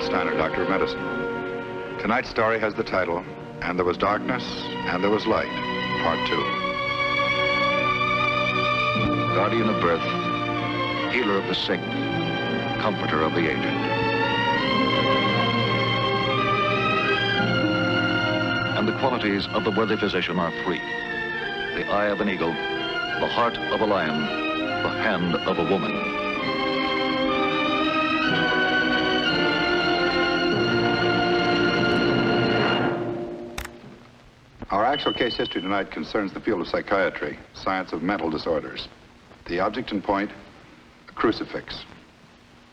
Steiner, Doctor of Medicine. Tonight's story has the title, And There Was Darkness, and There Was Light, Part 2. Guardian of birth, healer of the sick, comforter of the aged. And the qualities of the worthy physician are three: the eye of an eagle, the heart of a lion, the hand of a woman. Our actual case history tonight concerns the field of psychiatry, science of mental disorders. The object in point, a crucifix.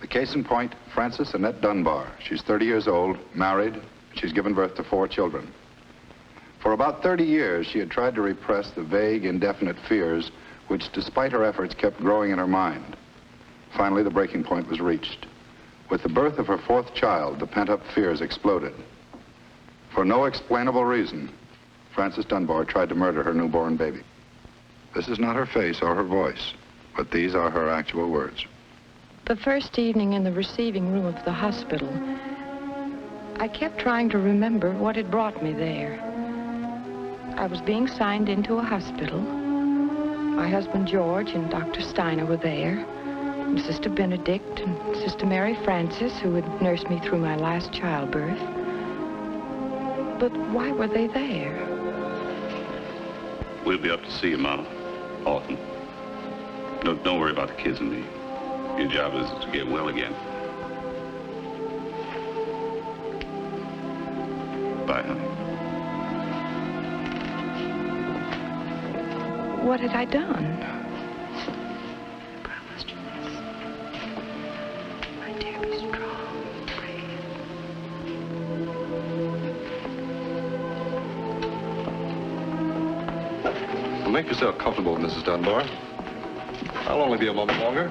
The case in point, Francis Annette Dunbar. She's 30 years old, married. She's given birth to 4 children. For about 30 years, she had tried to repress the vague, indefinite fears which, despite her efforts, kept growing in her mind. Finally, the breaking point was reached. With the birth of her 4th child, the pent-up fears exploded. For no explainable reason, Francis Dunbar tried to murder her newborn baby. This is not her face or her voice, but these are her actual words. The first evening in the receiving room of the hospital, I kept trying to remember what had brought me there. I was being signed into a hospital. My husband George and Dr. Steiner were there, and Sister Benedict and Sister Mary Francis, who had nursed me through my last childbirth. But why were they there? We'll be up to see you, Mama, often. Don't worry about the kids and me. Your job is to get well again. Bye, honey. What had I done? I promised you this. My dear, be strong, brave. Well, make yourself comfortable, Mrs. Dunbar. I'll only be a moment longer.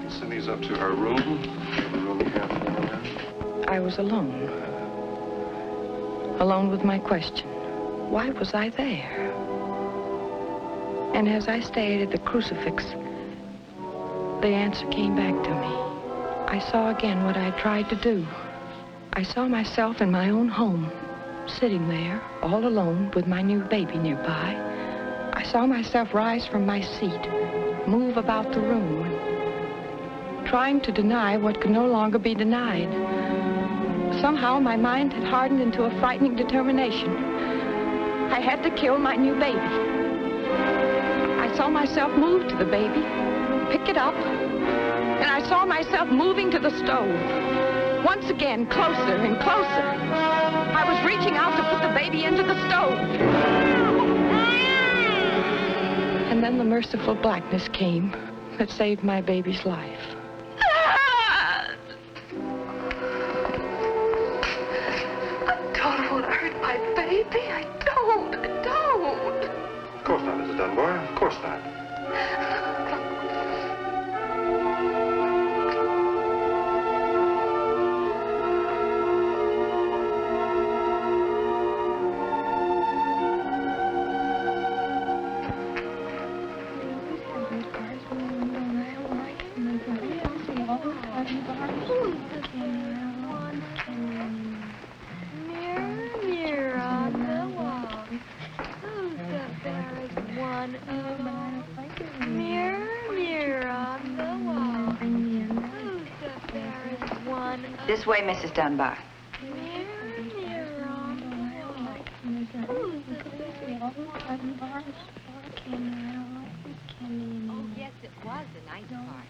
Send these up to her room. The room you have for her. I was alone. Alone with my question. Why was I there? And as I stared at the crucifix, the answer came back to me. I saw again what I tried to do. I saw myself in my own home, sitting there, all alone, with my new baby nearby. I saw myself rise from my seat, move about the room, trying to deny what could no longer be denied. Somehow, my mind had hardened into a frightening determination. I had to kill my new baby. I saw myself move to the baby, pick it up, and I saw myself moving to the stove. Once again, closer and closer. I was reaching out to put the baby into the stove. And then the merciful blackness came that saved my baby's life. Of course not, Mrs. Dunbar. Of course not. This way, Mrs. Dunbar. Oh, yes, it was a nice part.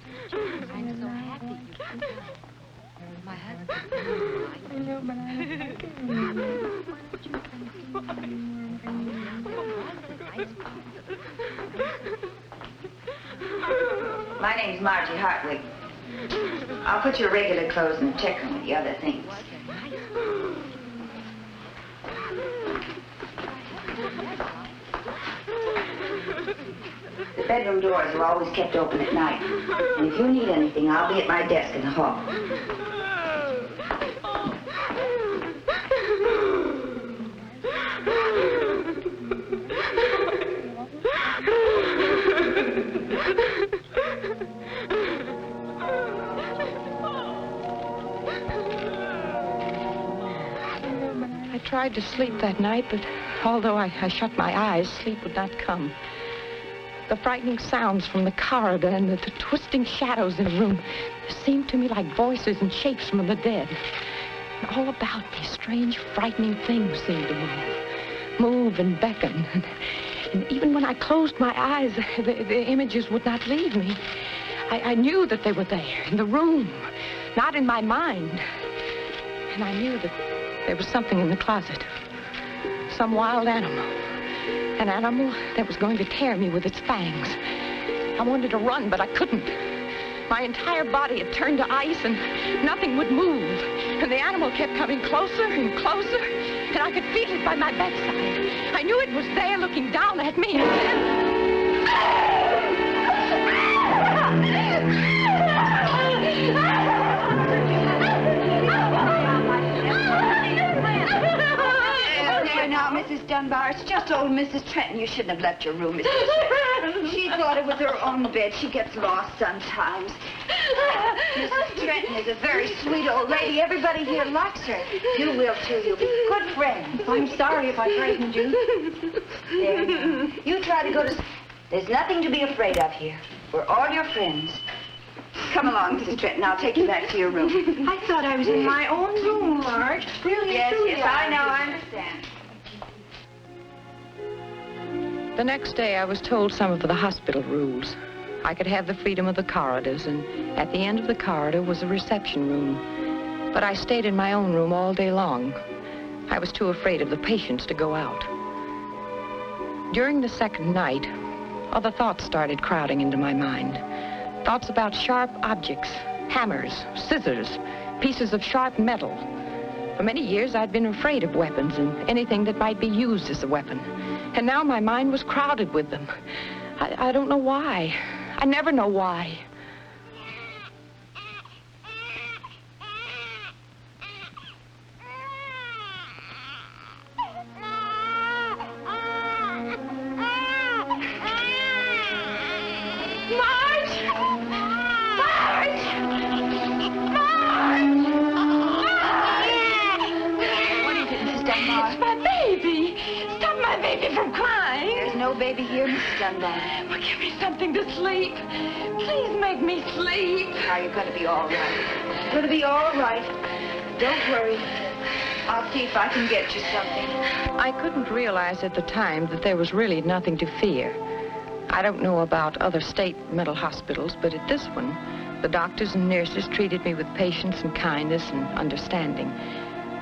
I'm so happy you came out. My husband. I know, but I My name's Margie Hartwig. I'll put your regular clothes in the check room with the other things. The bedroom doors are always kept open at night. And if you need anything, I'll be at my desk in the hall. tried to sleep that night, but although I shut my eyes, sleep would not come. The frightening sounds from the corridor and the twisting shadows in the room seemed to me like voices and shapes from the dead. And all about me, strange, frightening things seemed to move and beckon. And even when I closed my eyes, the images would not leave me. I knew that they were there, in the room, not in my mind. And I knew that there was something in the closet, some wild animal. An animal that was going to tear me with its fangs. I wanted to run, but I couldn't. My entire body had turned to ice, and nothing would move. And the animal kept coming closer and closer, and I could feel it by my bedside. I knew it was there looking down at me, and Now, Mrs. Dunbar, it's just old Mrs. Trenton. You shouldn't have left your room, Mrs. Trenton. She thought it was her own bed. She gets lost sometimes. Mrs. Trenton is a very sweet old lady. Everybody here likes her. You will, too. You'll be good friends. I'm sorry if I frightened you. There now. You try to go to... There's nothing to be afraid of here. We're all your friends. Come along, Mrs. Trenton. I'll take you back to your room. I thought I was in my own room, Marge. Really, Yes, truly, yes, I know. I understand. the next day I was told some of the hospital rules. I could have the freedom of the corridors, and at the end of the corridor was a reception room. But I stayed in my own room all day long. I was too afraid of the patients to go out. During the second night, other thoughts started crowding into my mind. Thoughts about sharp objects, hammers, scissors, pieces of sharp metal. For many years, I'd been afraid of weapons and anything that might be used as a weapon. And now my mind was crowded with them. I don't know why. I never know why. From crying. There's no baby here, Mrs. Dunbar. Well, give me something to sleep. Please make me sleep. Now, you're going to be all right. You're going to be all right. Don't worry. I'll see if I can get you something. I couldn't realize at the time that there was really nothing to fear. I don't know about other state mental hospitals, but at this one, the doctors and nurses treated me with patience and kindness and understanding.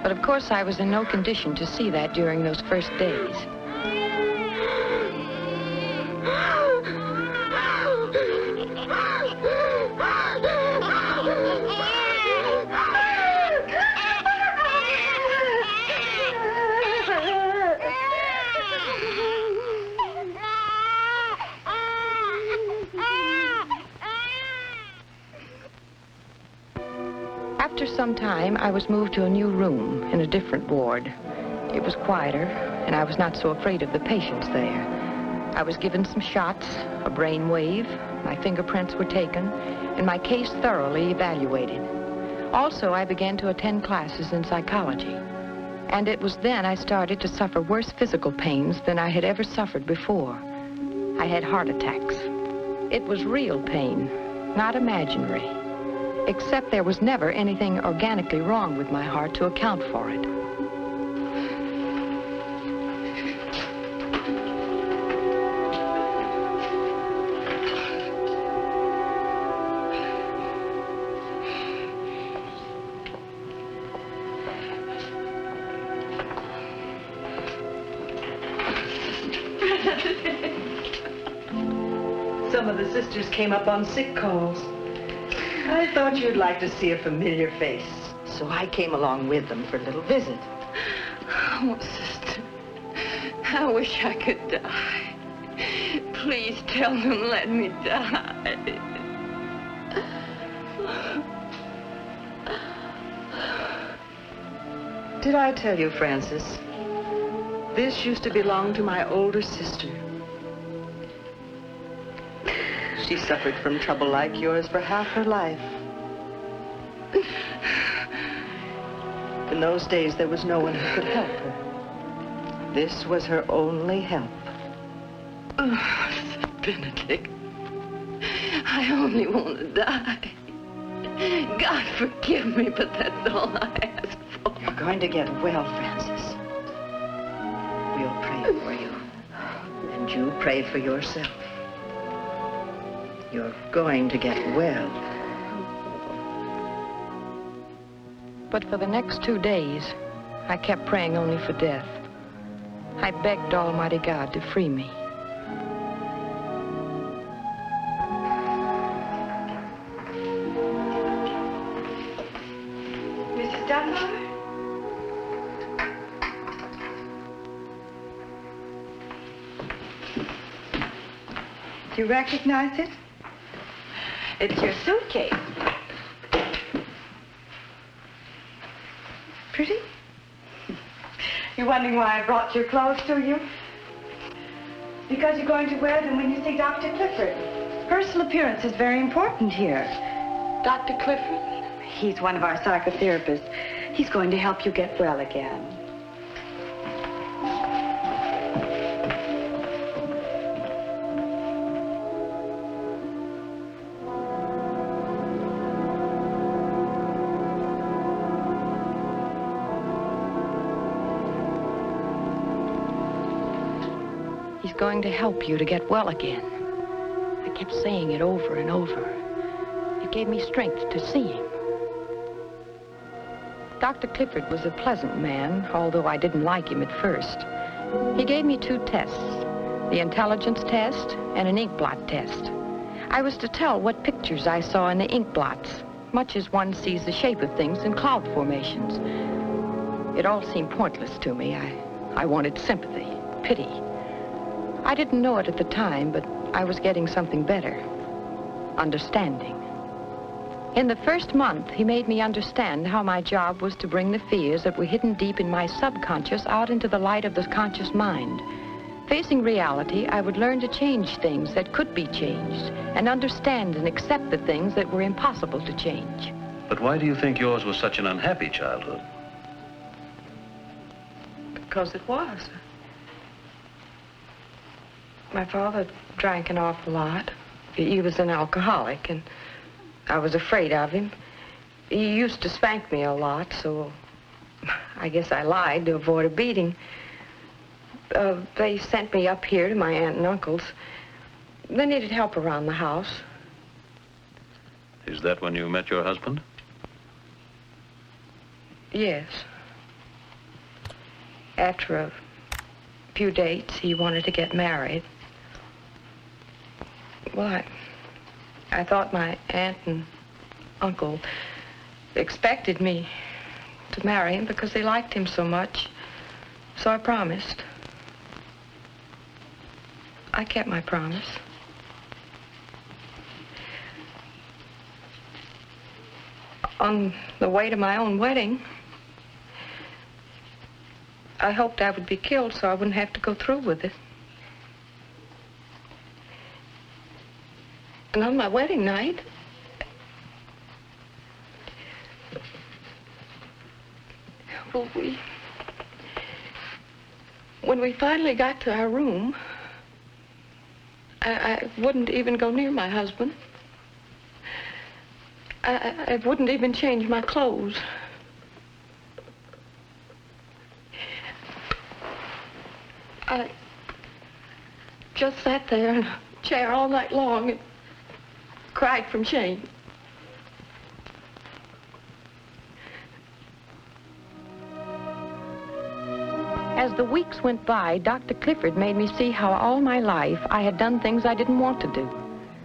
But of course, I was in no condition to see that during those first days. After some time, I was moved to a new room in a different ward. It was quieter, and I was not so afraid of the patients there. I was given some shots, a brain wave, my fingerprints were taken, and my case thoroughly evaluated. Also, I began to attend classes in psychology. And it was then I started to suffer worse physical pains than I had ever suffered before. I had heart attacks. It was real pain, not imaginary. Except there was never anything organically wrong with my heart to account for it. Some of the sisters came up on sick calls. I thought you'd like to see a familiar face, so I came along with them for a little visit. Oh, sister, I wish I could die. Please tell them let me die. Did I tell you, Francis? This used to belong to my older sister. She suffered from trouble like yours for half her life. In those days, there was no one who could help her. This was her only help. Oh, Sir Benedict, I only want to die. God forgive me, but that's all I ask for. You're going to get well, Francis. We'll pray for you. And you pray for yourself. You're going to get well. But for the next 2 days, I kept praying only for death. I begged Almighty God to free me. Mrs. Dunbar? Do you recognize it? It's your suitcase. Pretty? You're wondering why I brought your clothes to you? Because you're going to wear them when you see Dr. Clifford. Personal appearance is very important here. Dr. Clifford? He's one of our psychotherapists. He's going to help you get well again. He's going to help you to get well again. I kept saying it over and over. It gave me strength to see him. Dr. Clifford was a pleasant man, although I didn't like him at first. He gave me 2 tests, the intelligence test and an ink blot test. I was to tell what pictures I saw in the ink blots, much as one sees the shape of things in cloud formations. It all seemed pointless to me. I wanted sympathy, pity. I didn't know it at the time, but I was getting something better. Understanding. In the first month, he made me understand how my job was to bring the fears that were hidden deep in my subconscious out into the light of the conscious mind. Facing reality, I would learn to change things that could be changed and understand and accept the things that were impossible to change. But why do you think yours was such an unhappy childhood? Because it was. My father drank an awful lot. He was an alcoholic, and I was afraid of him. He used to spank me a lot, so I guess I lied to avoid a beating. They sent me up here to my aunt and uncle's. They needed help around the house. Is that when you met your husband? Yes. After a few dates, he wanted to get married. Well, I thought my aunt and uncle expected me to marry him because they liked him so much. So I promised. I kept my promise. On the way to my own wedding, I hoped I would be killed so I wouldn't have to go through with it. And on my wedding night, well, when we finally got to our room, I wouldn't even go near my husband. I wouldn't even change my clothes. I just sat there in a chair all night long and cried from shame. As the weeks went by, Dr. Clifford made me see how all my life I had done things I didn't want to do.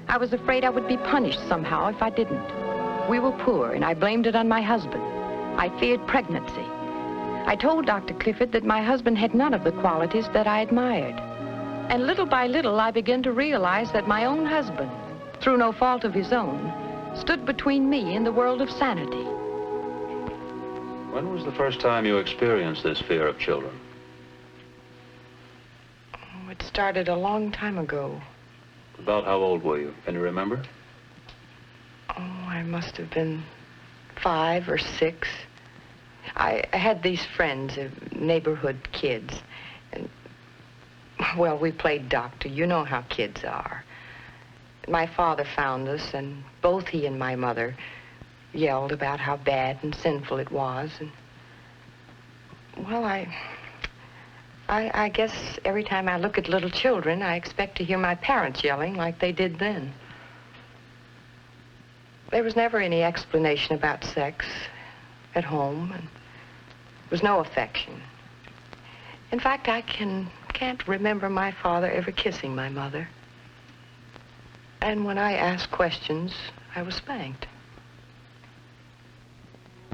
I was afraid I would be punished somehow if I didn't. We were poor, and I blamed it on my husband. I feared pregnancy. I told Dr. Clifford that my husband had none of the qualities that I admired. And little by little, I began to realize that my own husband, through no fault of his own, stood between me and the world of sanity. When was the first time you experienced this fear of children? Oh, it started a long time ago. About how old were you? Can you remember? Oh, I must have been 5 or 6. I had these friends, neighborhood kids, And, well, we played doctor. You know how kids are. My father found us, and both he and my mother yelled about how bad and sinful it was. And, well, I guess every time I look at little children, I expect to hear my parents yelling like they did then. There was never any explanation about sex at home, and there was no affection. In fact, I can't remember my father ever kissing my mother. And when I asked questions, I was spanked.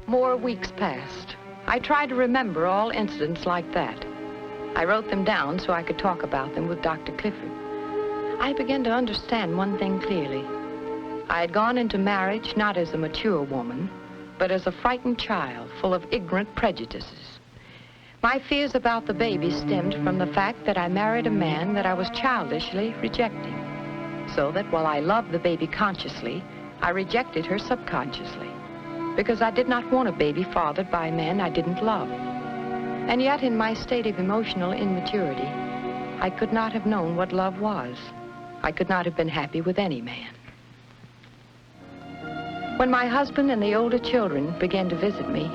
More weeks passed. I tried to remember all incidents like that. I wrote them down so I could talk about them with Dr. Clifford. I began to understand one thing clearly. I had gone into marriage not as a mature woman, but as a frightened child full of ignorant prejudices. My fears about the baby stemmed from the fact that I married a man that I was childishly rejecting. So that while I loved the baby consciously, I rejected her subconsciously. Because I did not want a baby fathered by a man I didn't love. And yet, in my state of emotional immaturity, I could not have known what love was. I could not have been happy with any man. When my husband and the older children began to visit me,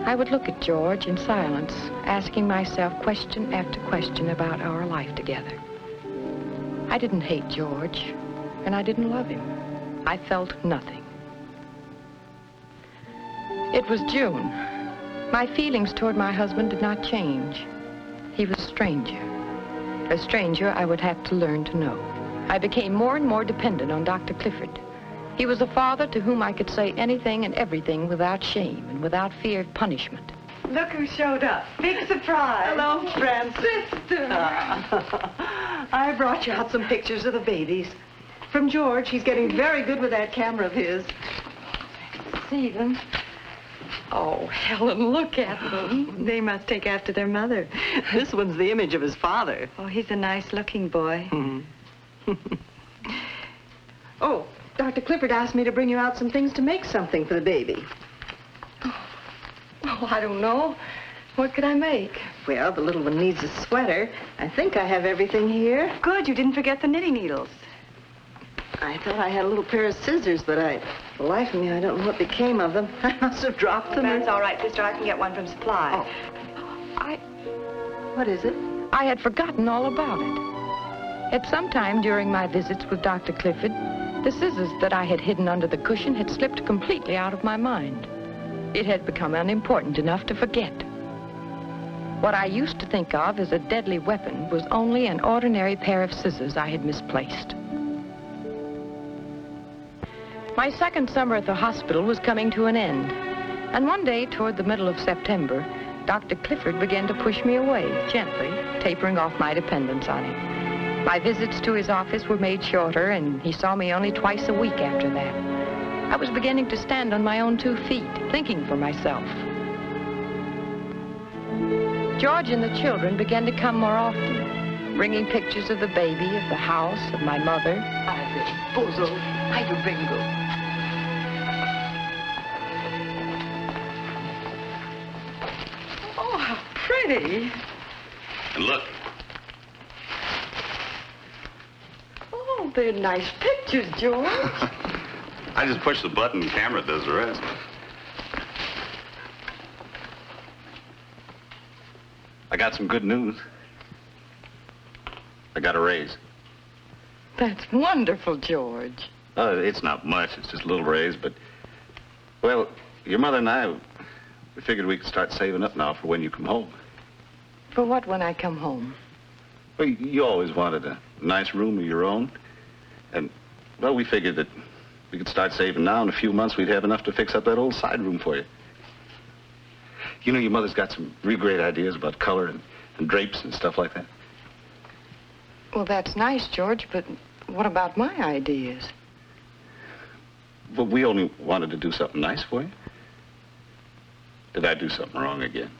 I would look at George in silence, asking myself question after question about our life together. I didn't hate George, and I didn't love him. I felt nothing. It was June. My feelings toward my husband did not change. He was a stranger. A stranger I would have to learn to know. I became more and more dependent on Dr. Clifford. He was a father to whom I could say anything and everything without shame and without fear of punishment. Look who showed up. Big surprise. Hello, Francis. Sister. I brought you out some pictures of the babies. From George. He's getting very good with that camera of his. See them? Oh, Helen, look at them. They must take after their mother. This one's the image of his father. Oh, he's a nice-looking boy. Oh, Dr. Clifford asked me to bring you out some things to make something for the baby. Oh, I don't know. What could I make? Well, the little one needs a sweater. I think I have everything here. Good, you didn't forget the knitting needles. I thought I had a little pair of scissors, but for the life of me, I don't know what became of them. I must have dropped them. That's all right, sister. I can get one from Supply. Oh. What is it? I had forgotten all about it. At some time during my visits with Dr. Clifford, the scissors that I had hidden under the cushion had slipped completely out of my mind. It had become unimportant enough to forget. What I used to think of as a deadly weapon was only an ordinary pair of scissors I had misplaced. My second summer at the hospital was coming to an end. And one day, toward the middle of September, Dr. Clifford began to push me away, gently, tapering off my dependence on him. My visits to his office were made shorter, and he saw me only twice a week after that. I was beginning to stand on my own 2 feet, thinking for myself. George and the children began to come more often, bringing pictures of the baby, of the house, of my mother. Oh, how pretty. And look. Oh, they're nice pictures, George. I just push the button, the camera does the rest. I got some good news. I got a raise. That's wonderful, George. It's not much. It's just a little raise, but... Well, your mother and I, we figured we could start saving up now for when you come home. For what when I come home? Well, you always wanted a nice room of your own. And, well, we figured that we could start saving now. In a few months, we'd have enough to fix up that old side room for you. You know, your mother's got some real great ideas about color and drapes and stuff like that. Well, that's nice, George, but what about my ideas? Well, we only wanted to do something nice for you. Did I do something wrong again?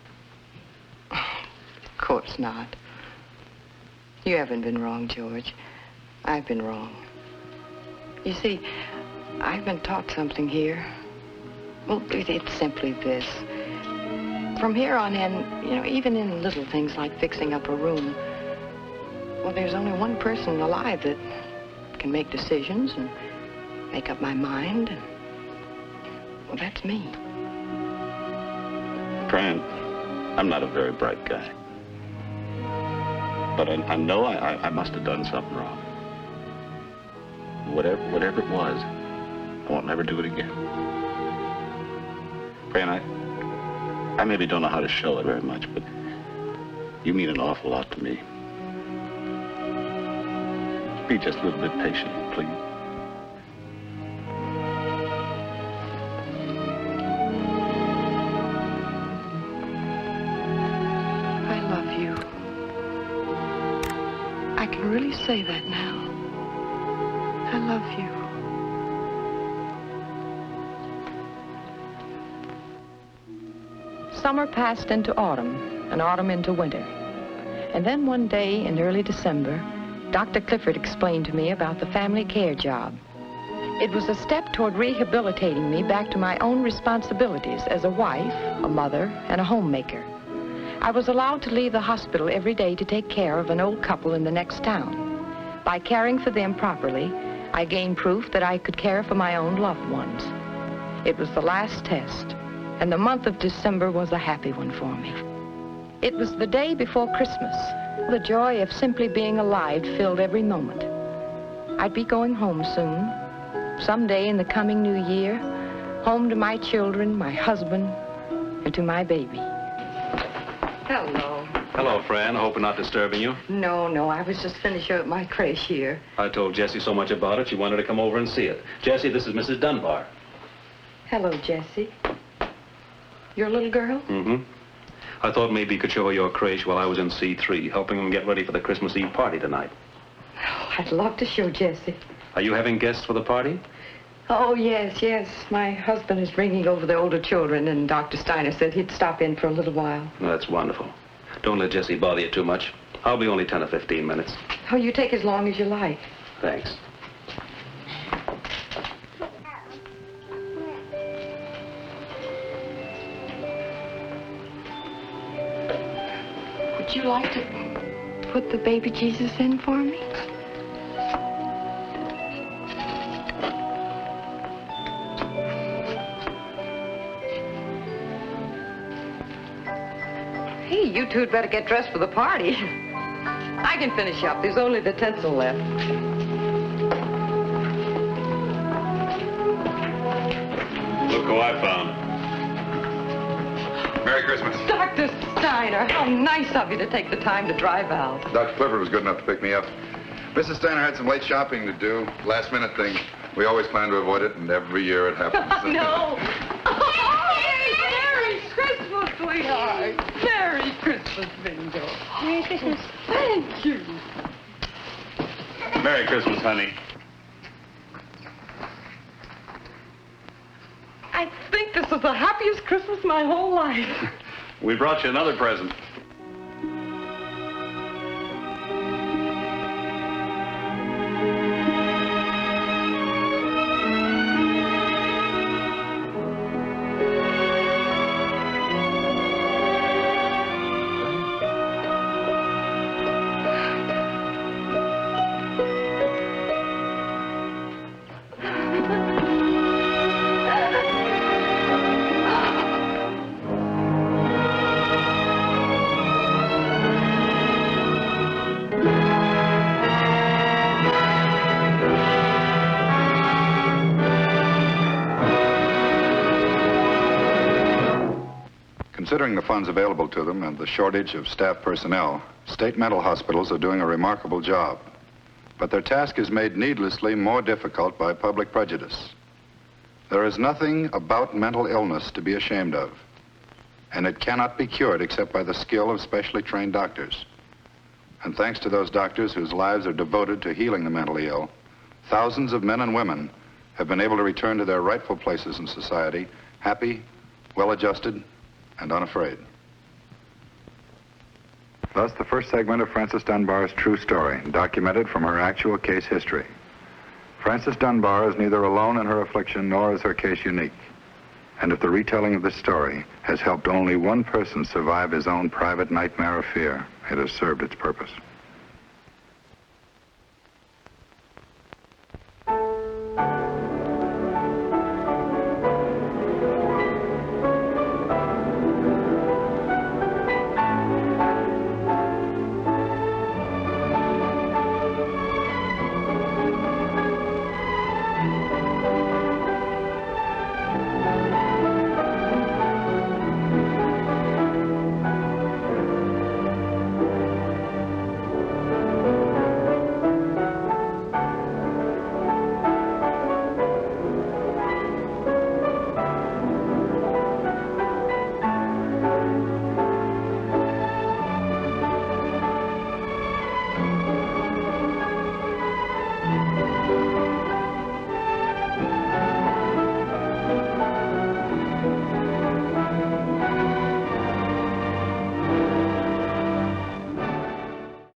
Of course not. You haven't been wrong, George. I've been wrong. You see, I've been taught something here. Well, it's simply this. from here on in, you know, even in little things like fixing up a room, well, there's only one person alive that can make decisions and make up my mind. And, well, that's me. Fran, I'm not a very bright guy. But I know I must have done something wrong. Whatever it was, I won't never do it again. Fran, I maybe don't know how to show it very much, but you mean an awful lot to me. Be just a little bit patient, please. I love you. I can really say that now. I love you. Summer passed into autumn, and autumn into winter. And then one day in early December, Dr. Clifford explained to me about the family care job. It was a step toward rehabilitating me back to my own responsibilities as a wife, a mother, and a homemaker. I was allowed to leave the hospital every day to take care of an old couple in the next town. By caring for them properly, I gained proof that I could care for my own loved ones. It was the last test, and the month of December was a happy one for me. It was the day before Christmas. The joy of simply being alive filled every moment. I'd be going home soon, someday in the coming new year, home to my children, my husband, and to my baby. Hello. Hello, Fran. I hope I'm not disturbing you. No, I was just finishing up my creche here. I told Jessie so much about it, she wanted to come over and see it. Jessie, this is Mrs. Dunbar. Hello, Jessie. Your little girl? Mm-hmm. I thought maybe you could show her your creche while I was in C3, helping them get ready for the Christmas Eve party tonight. Oh, I'd love to show Jessie. Are you having guests for the party? Oh, yes. My husband is bringing over the older children, and Dr. Steiner said he'd stop in for a little while. That's wonderful. Don't let Jessie bother you too much. I'll be only 10 or 15 minutes. Oh, you take as long as you like. Thanks. Would you like to put the baby Jesus in for me? Hey, you two'd better get dressed for the party. I can finish up. There's only the tinsel left. Look who I found. Merry Christmas. Dr. Steiner, how nice of you to take the time to drive out. Dr. Clifford was good enough to pick me up. Mrs. Steiner had some late shopping to do. Last minute thing. We always plan to avoid it, and every year it happens. No. Merry Christmas, sweetheart. Merry Christmas, Bingo. Merry Christmas. Thank you. Merry Christmas, honey. I think this is the happiest Christmas my whole life. We brought you another present. Considering the funds available to them and the shortage of staff personnel, state mental hospitals are doing a remarkable job. But their task is made needlessly more difficult by public prejudice. There is nothing about mental illness to be ashamed of, and it cannot be cured except by the skill of specially trained doctors. And thanks to those doctors whose lives are devoted to healing the mentally ill, thousands of men and women have been able to return to their rightful places in society, happy, well-adjusted, and unafraid. Thus, the first segment of Francis Dunbar's true story, documented from her actual case history. Francis Dunbar is neither alone in her affliction nor is her case unique. And if the retelling of this story has helped only one person survive his own private nightmare of fear, it has served its purpose.